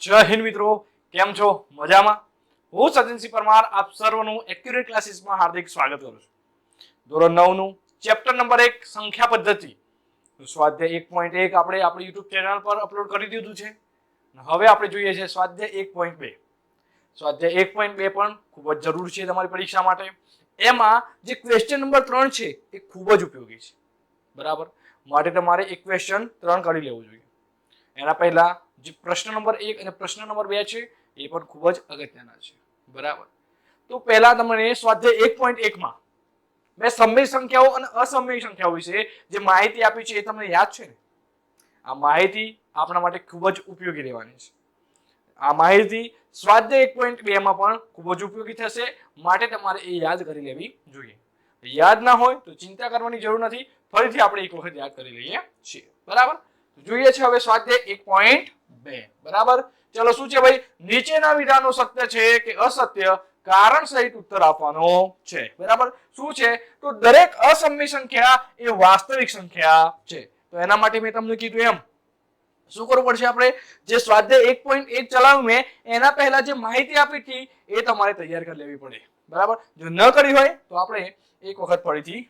જય હિન્દ મિત્રો, કેમ છો? મજામાં? હું સચિનસિંહ પરમાર આપ સર્વનું એક્યુરેટ ક્લાસીસમાં હાર્દિક સ્વાગત કરું છું. ધોરણ 9 નું ચેપ્ટર નંબર 1 સંખ્યા પદ્ધતિ સ્વાધ્યાય 1.1 આપણે આપણી YouTube ચેનલ પર અપલોડ કરી દીધું છે. હવે આપણે જોઈએ છે સ્વાધ્યાય 1.2. સ્વાધ્યાય 1.2 પણ ખૂબ જ જરૂરી છે તમારી પરીક્ષા માટે. એમાં જે ક્વેશ્ચન નંબર 3 છે એ ખૂબ જ ઉપયોગી છે. બરાબર, માટે તમારે એક ક્વેશ્ચન 3 કરી લેવું જોઈએ. એના પહેલા જે પ્રશ્ન નંબર 1 અને પ્રશ્ન નંબર 2 છે એ પણ ખૂબ જ અગત્યના છે. બરાબર, તો પહેલા તમને સ્વાધ્યાય 1.1 માં મેં સમય સંખ્યાઓ અને અસમય સંખ્યાઓ વિશે જે માહિતી આપી છે એ તમને યાદ છે ને? આ માહિતી આપણા માટે ખૂબ જ ઉપયોગી રહેવાની છે. આ માહિતી સ્વાધ્યાય 1.2 માં પણ ખૂબ જ ઉપયોગી થશે, માટે તમારે એ યાદ કરી લેવી જોઈએ. યાદ ના હોય તો ચિંતા કરવાની જરૂર નથી, ફરીથી આપણે એક વખત યાદ કરી લઈએ છીએ. બરાબર, જોઈએ છે હવે સ્વાધ્યાય 1.2. બરાબર, ચલો શું છે ભાઈ? નીચેના વિધાનો સત્ય છે કે અસત્ય કારણ સહિત ઉત્તર આપવાનો છે. બરાબર, શું છે? તો દરેક અસમય સંખ્યા એ વાસ્તવિક સંખ્યા છે. તો એના માટે મેં તમને કીધું એમ શું કરવું પડશે? આપણે જે સ્વાધ્યાય 1.1 ચલાવ્યું મેં એના પહેલા જે માહિતી આપી હતી એ તમારે તૈયાર કરી લેવી પડે. બરાબર, જો ન કરી હોય તો આપણે એક વખત ફરીથી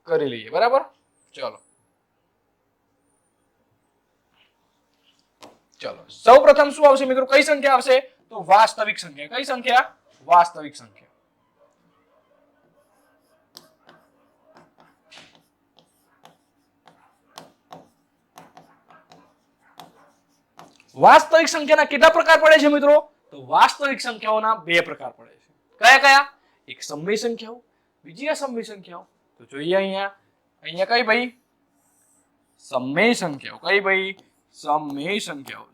કરી લઈએ. બરાબર, ચલો સૌ પ્રથમ શું આવશે મિત્રો? કઈ સંખ્યા આવશે? તો વાસ્તવિક સંખ્યા. કઈ સંખ્યા? વાસ્તવિક સંખ્યા. વાસ્તવિક સંખ્યાના કેટલા પ્રકાર પડે છે મિત્રો? તો વાસ્તવિક સંખ્યાઓના 2 પ્રકાર પડે છે. કયા કયા? એક સમય સંખ્યાઓ, બીજી અસમય સંખ્યાઓ. તો જોઈએ અહીંયા કઈ ભાઈ? સમય સંખ્યાઓ. કઈ ભાઈ? સમય સંખ્યાઓ.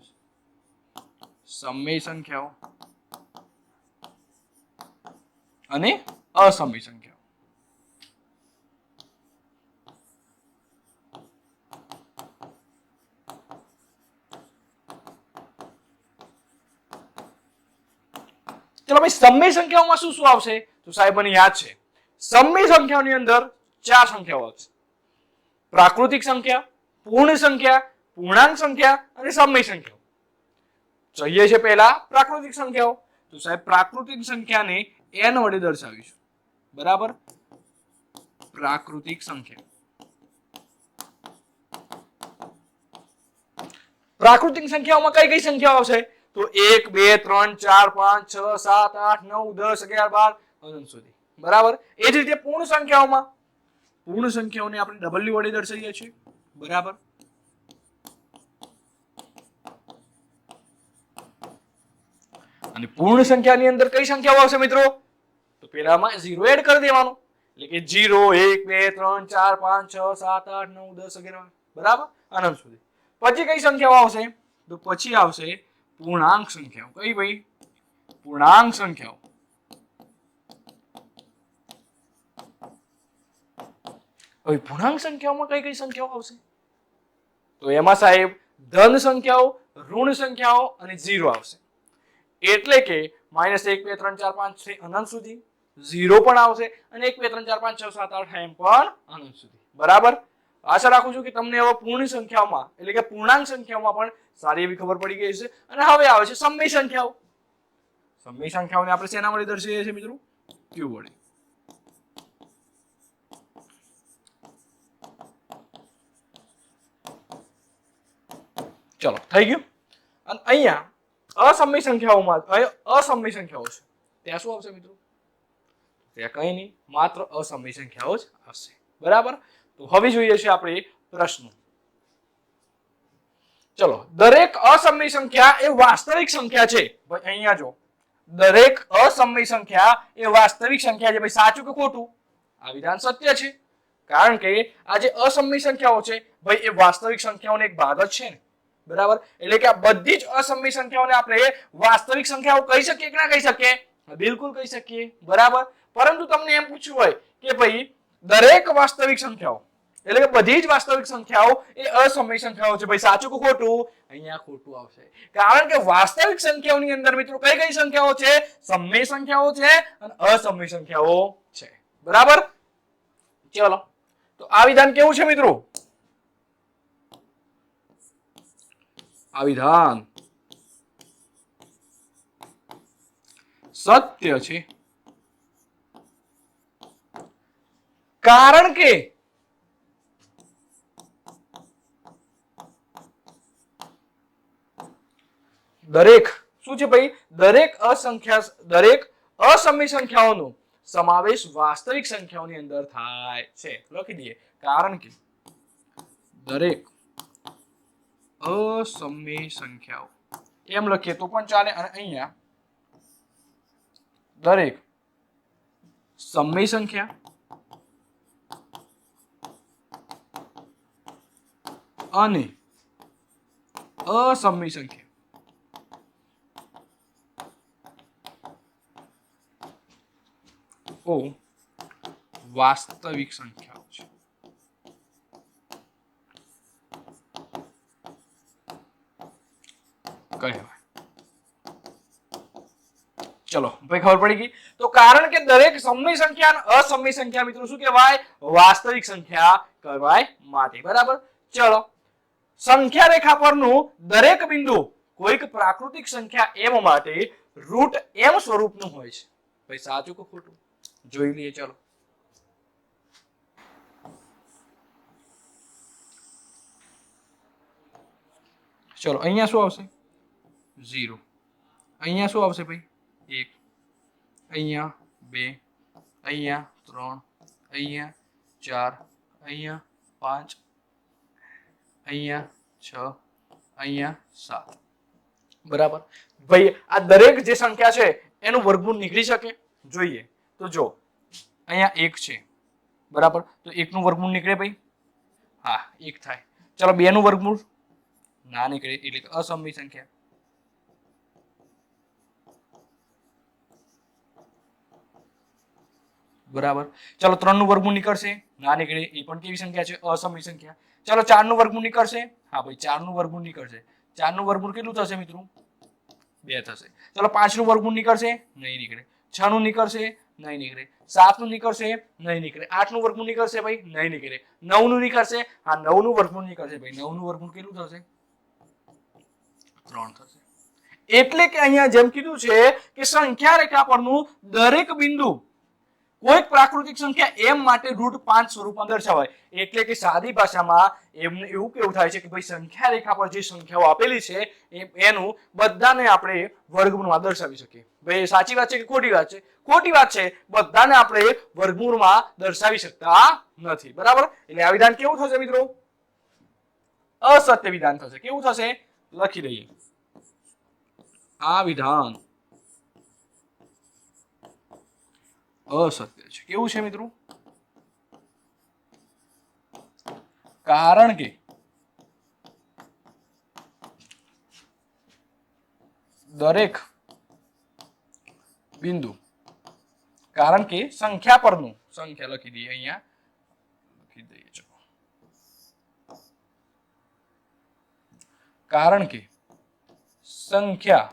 સમય સંખ્યાઓ અને અસમય સંખ્યાઓ. ચલો ભાઈ, સમય સંખ્યાઓમાં શું શું આવશે? તો સાહેબ મને યાદ છે, સમય સંખ્યાઓની અંદર 4 સંખ્યાઓ આવશે: પ્રાકૃતિક સંખ્યા, પૂર્ણ સંખ્યા, પૂર્ણાંક સંખ્યા અને સમય સંખ્યાઓ. જોઈએ છે પહેલા પ્રાકૃતિક સંખ્યાઓ. તો સાહેબ પ્રાકૃતિક સંખ્યાને n વડે દર્શાવીશું. બરાબર, પ્રાકૃતિક સંખ્યા. પ્રાકૃતિક સંખ્યાઓમાં કઈ કઈ સંખ્યાઓ આવશે? તો 1 2 3 4 5 6 7 8 9 10 11 12 અનંત સુધી. બરાબર, એ જ રીતે પૂર્ણ સંખ્યાઓમાં પૂર્ણ સંખ્યાઓને આપણે w વડે દર્શાવીએ છીએ. બરાબર, અને પૂર્ણ સંખ્યાની અંદર કઈ સંખ્યાઓ આવશે મિત્રો? તો પેલામાં 0 એડ કરી દેવાનો, એટલે કે 0 1 2 3 4 5 6 7 8 9 10 11. બરાબર, અનંત સુધી. પછી કઈ સંખ્યાઓ આવશે? તો પછી આવશે પૂર્ણાંક સંખ્યાઓ. કઈ ભાઈ? પૂર્ણાંક સંખ્યાઓ. હવે પૂર્ણાંક સંખ્યાઓમાં કઈ કઈ સંખ્યાઓ આવશે? તો એમાં સાહેબ ધન સંખ્યાઓ, ઋણ સંખ્યાઓ અને 0 આવશે. એટલે કે -1 2 3 4 5 6 અનંત સુધી 0 પણ આવશે, અને 1 2 3 4 5 6 7 8 એમ પણ અનંત સુધી. બરાબર, આશા રાખું છું કે તમને હવે પૂર્ણ સંખ્યાઓમાં એટલે કે પૂર્ણાંક સંખ્યાઓમાં પણ સારી એવી ખબર પડી ગઈ છે. અને હવે આવે છે સમય સંખ્યાઓ. સમય સંખ્યાઓને આપણે શેના વડે દર્શાવીએ છીએ મિત્રો? q વડે. ચલો, થઈ ગયું. અને અહીંયા અસમય સંખ્યાઓમાં અસમય સંખ્યાઓ છે, ત્યાં શું આવશે મિત્રો? ત્યાં કઈ નહીં, માત્ર અસમય સંખ્યાઓ જ આવશે. બરાબર, તો હવે જોઈએ છે આપણે પ્રશ્નો. ચલો, દરેક અસમય સંખ્યા એ વાસ્તવિક સંખ્યા છે. ભાઈ અહીંયા જો, દરેક અસમય સંખ્યા એ વાસ્તવિક સંખ્યા છે. ભાઈ સાચું કે ખોટું? આ વિધાન સત્ય છે, કારણ કે આ જે અસમય સંખ્યાઓ છે ભાઈ એ વાસ્તવિક સંખ્યાઓનો એક ભાગ જ છે ને. બરાબર, એટલે કે આ બધી જ અસમય સંખ્યાઓને આપણે વાસ્તવિક સંખ્યાઓ કહી શકીએ કે ના કહી શકીએ? બિલકુલ કહી શકીએ. બરાબર, પરંતુ તમને એમ પૂછવું હોય કે ભાઈ દરેક વાસ્તવિક સંખ્યાઓ એટલે કે બધી જ વાસ્તવિક સંખ્યાઓ એ અસમય સંખ્યાઓ છે. ભાઈ સાચું કે ખોટું? અહીંયા ખોટું આવશે, કારણ કે વાસ્તવિક સંખ્યાઓની અંદર મિત્રો કઈ કઈ સંખ્યાઓ છે? સમય સંખ્યાઓ છે અને અસમય સંખ્યાઓ છે. બરાબર, ચલો તો આ વિધાન કેવું છે મિત્રો? આ વિધાન સત્ય છે, કારણ કે દરેક શું છે ભાઈ, દરેક અસમય સંખ્યાઓનો સમાવેશ વાસ્તવિક સંખ્યાઓની અંદર થાય છે. લખી દઈએ, કારણ કે દરેક અસમય સંખ્યાઓ, એમ લખીએ તો પણ ચાલે, અને અહીંયા દરેક સમય સંખ્યા અને અસમય સંખ્યા ઓ વાસ્તવિક સંખ્યાઓ છે. કહેવાય. ચલો ભાઈ, ખબર પડી ગઈ. તો કારણ કે દરેક સમય સંખ્યા અને અસમય સંખ્યા મિત્રો શું કહેવાય, વાસ્તવિક સંખ્યા કહેવાય માટે. બરાબર. ચલો, સંખ્યા રેખા પરનું દરેક બિંદુ કોઈક પ્રાકૃતિક સંખ્યા એમ માટે રૂટ એમ સ્વરૂપનું હોય છે. ભાઈ સાચું કે ખોટું જોઈ લઈએ. ચલો, ચલો અહીંયા શું આવશે, 0. અહીંયા શું આવશે ભાઈ, 1. અહીંયા 2, અહીંયા 3, અહીંયા 4, અહીંયા 5, અહીંયા 6, અહીંયા 7. બરાબર. ભાઈ આ દરેક જે સંખ્યા છે એનું વર્ગમૂળ નીકળી શકે, જોઈએ તો જો અહીંયા 1 છે. બરાબર, તો 1 નું વર્ગમૂળ નીકળે ભાઈ, હા 1 થાય. ચલો 2 નું વર્ગમૂળ ના નીકળે, એટલે કે અસમય સંખ્યા. બરાબર. ચલો 3 નું વર્ગમૂળ નીકળશે, ના નીકળે, એ પણ કેવી સંખ્યા છે, અસમય સંખ્યા. ચલો 4 નું વર્ગમૂળ નીકળશે, હા ભાઈ 4 નું વર્ગમૂળ નીકળશે. 4 નું વર્ગમૂળ કેટલું થશે મિત્રો, 2 થશે. ચલો 5 નું વર્ગમૂળ નીકળશે, નહીં નીકળે. 6 નું નીકળશે, નહીં નીકળે. 7 નું નીકળશે, નહીં નીકળે. 8 નું વર્ગમૂળ નીકળશે ભાઈ, નહીં નીકળે. 9 નું નીકળશે, હા 9 નું વર્ગમૂળ નીકળશે ભાઈ. 9 નું વર્ગમૂળ કેટલું થશે, 3 થશે. એટલે કે અહીંયા જેમ કીધું છે કે સંખ્યા રેખા પરનું દરેક બિંદુ કોઈક પ્રાકૃતિક સંખ્યા એમ માટે રૂટ 5 સ્વરૂપમાં દર્શાવાય. એટલે કે સાદી ભાષામાં એમને એવું કેવું થાય છે કે ભાઈ સંખ્યા રેખા પર જે સંખ્યાઓ આપેલી છે એનું બધાને આપણે વર્ગમૂળમાં દર્શાવી શકીએ. ભાઈ સાચી વાત છે કે ખોટી વાત છે, ખોટી વાત છે. બધાને આપણે વર્ગમૂળમાં દર્શાવી શકતા નથી. બરાબર, એટલે આ વિધાન કેવું થશે મિત્રો, અસત્ય વિધાન થશે. કેવું થશે, લખી દઈએ, આ વિધાન અસત્ય છે. કેવું છે મિત્રો, કારણ કે દરેક બિંદુ, કારણ કે સંખ્યા પરનું, સંખ્યા લખી દઈએ, અહીંયા લખી દઈએ. ચલો, કારણ કે સંખ્યા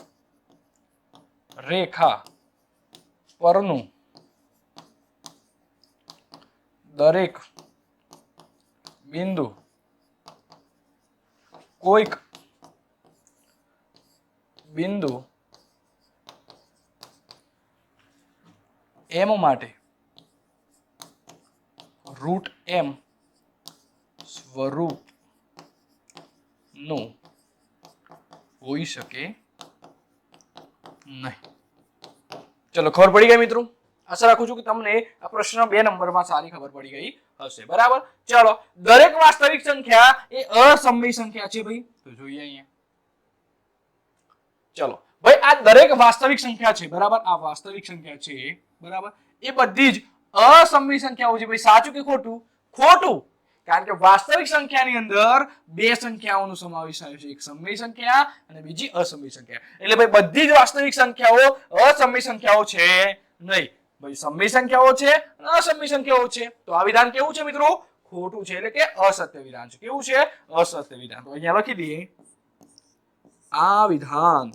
રેખા પરનું દરેક બિંદુ કોઈક બિંદુ એમ માટે રૂટ એમ સ્વરૂપનું હોઈ શકે નહીં. ચલો, ખબર પડી ગઈ મિત્રો. આશા રાખું છું કે તમને આ પ્રશ્ન 2 નંબરમાં સારી ખબર પડી ગઈ હશે. બરાબર. ચલો, દરેક વાસ્તવિક સંખ્યા એ અસમય સંખ્યા છે ભાઈ, તો જોઈએ અહીંયા. ચલો ભાઈ, આ દરેક વાસ્તવિક સંખ્યા છે. બરાબર, આ વાસ્તવિક સંખ્યા છે. બરાબર, એ બધી જ અસમય સંખ્યાઓ છે ભાઈ. સાચું કે ખોટું, ખોટું. કારણ કે વાસ્તવિક સંખ્યાની અંદર 2 સંખ્યાઓનો સમાવેશ થાય છે, એક સમય સંખ્યા અને બીજી અસમય સંખ્યા. એટલે ભાઈ બધી જ વાસ્તવિક સંખ્યાઓ અસમય સંખ્યાઓ છે નહીં ભાઈ, સમય સંખ્યાઓ છે અને અસમય સંખ્યાઓ છે. તો આ વિધાન કેવું છે મિત્રો, ખોટું છે, એટલે કે અસત્ય વિધાન છે. કેવું છે, અસત્ય વિધાન. તો અહીંયા લખી દઈએ, આ વિધાન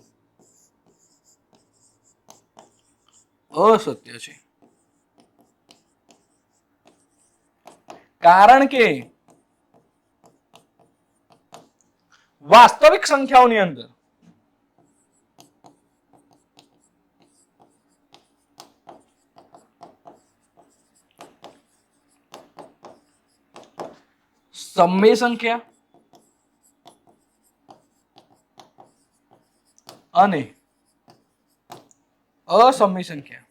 અસત્ય છે, કારણ કે વાસ્તવિક સંખ્યાઓની અંદર સમય સંખ્યા અને અસમય સંખ્યા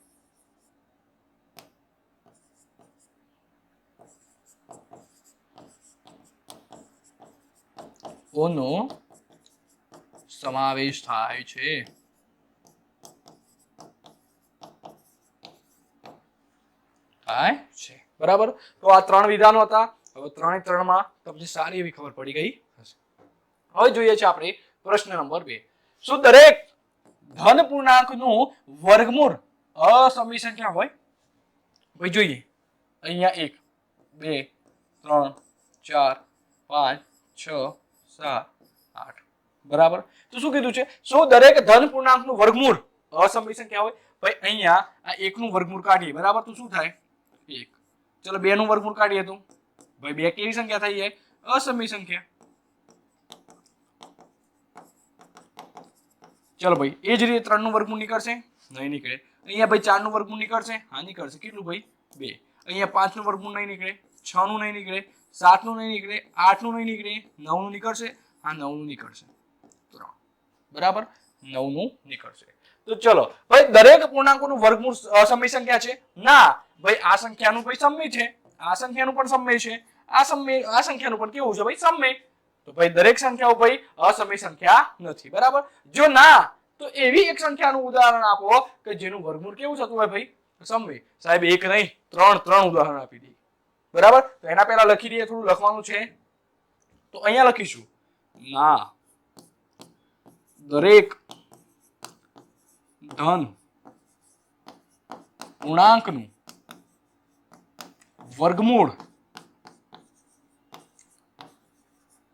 ઓનો સમાવેશ થાય છે. બરાબર. તો આ ત્રણ વિધાનો હતા. હવે ત્રણે ત્રણમાં તમને સારી એવી ખબર પડી ગઈ હશે. હવે જોઈએ છે આપણે પ્રશ્ન નંબર 2. શું દરેક ધન પૂર્ણાંકનું વર્ગમૂળ અસમય સંખ્યા હોય? ભાઈ જોઈએ, અહીંયા 1 2 3 4 5 6 7 8. બરાબર. તો શું કીધું છે? શું દરેક ધન પૂર્ણાંકનું વર્ગમૂળ અસમય સંખ્યા હોય? ભાઈ અહીંયા આ 1 નું વર્ગમૂળ કાઢીએ. બરાબર. તો શું થાય? 1. ચલો 2 નું વર્ગમૂળ કાઢીએ તો ભાઈ 2 કેવી સંખ્યા થઈ જાય? અસમય સંખ્યા. ચલો ભાઈ એ જ રીતે 3 નું વર્ગમૂળ નીકળશે? નહીં નીકળે. અહીંયા ભાઈ 4 નું વર્ગમૂળ નીકળશે? હા નીકળશે. કેટલું ભાઈ? 2. અહીંયા 5 નું વર્ગમૂળ નહીં નીકળે, 6 નું નહીં નીકળે, 7 નું નહીં નીકળે, 8 નું નહીં નીકળે, 9 નું નીકળશે? હા 9 નું નીકળશે. 3. બરાબર. 9 નું નીકળશે. તો ચલો ભાઈ દરેક પૂર્ણાંકોનું વર્ગમૂળ અસમય સંખ્યા છે? ના ભાઈ, આ સંખ્યાનું ભાઈ સમય છે, આ સંખ્યાનું પણ સમય છે, આ સંખ્યાનું પણ કેવું છે ભાઈ? સમય. તો ભાઈ દરેક સંખ્યાઓ ભાઈ અસમય સંખ્યા નથી. બરાબર. જો ના તો એવી એક સંખ્યાનું ઉદાહરણ આપો કે જેનું વર્ગમૂળ કેવું થતું હોય ભાઈ? સમય. સાહેબ એક નહીં, ત્રણ ઉદાહરણ આપી દઈએ. બરાબર. તો એના પહેલા લખી દઈએ, થોડું લખવાનું છે. તો અહીંયા લખીશું, ના દરેક ધન પૂર્ણાંકનું વર્ગમૂળ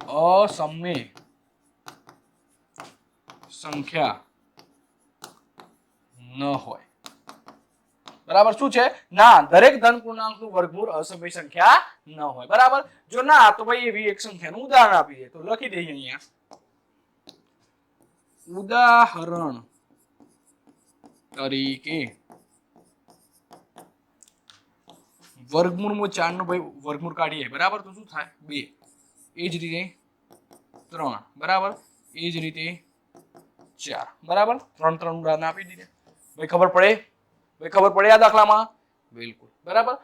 અસમય સંખ્યા ન હોય. બરાબર. શું છે? ના દરેક ધન પૂર્ણાંકનું વર્ગમૂળ અસમય સંખ્યા ન હોય. બરાબર. જો ના તો ભાઈ એવી એક સંખ્યાનું ઉદાહરણ આપી દે. તો લખી દઈએ અહીંયા, ઉદાહરણ તરીકે વર્ગમૂળમાં 4 નું ભાઈ વર્ગમૂળ કાઢીએ. બરાબર. તો શું થાય? 2. એ જ રીતે 3. બરાબર. એ જ રીતે 4. બરાબર. 3 ઉદાહરણ આપી દીધા. ભાઈ ખબર પડે? ભાઈ ખબર પડે આ દાખલામાં? બિલકુલ. બરાબર.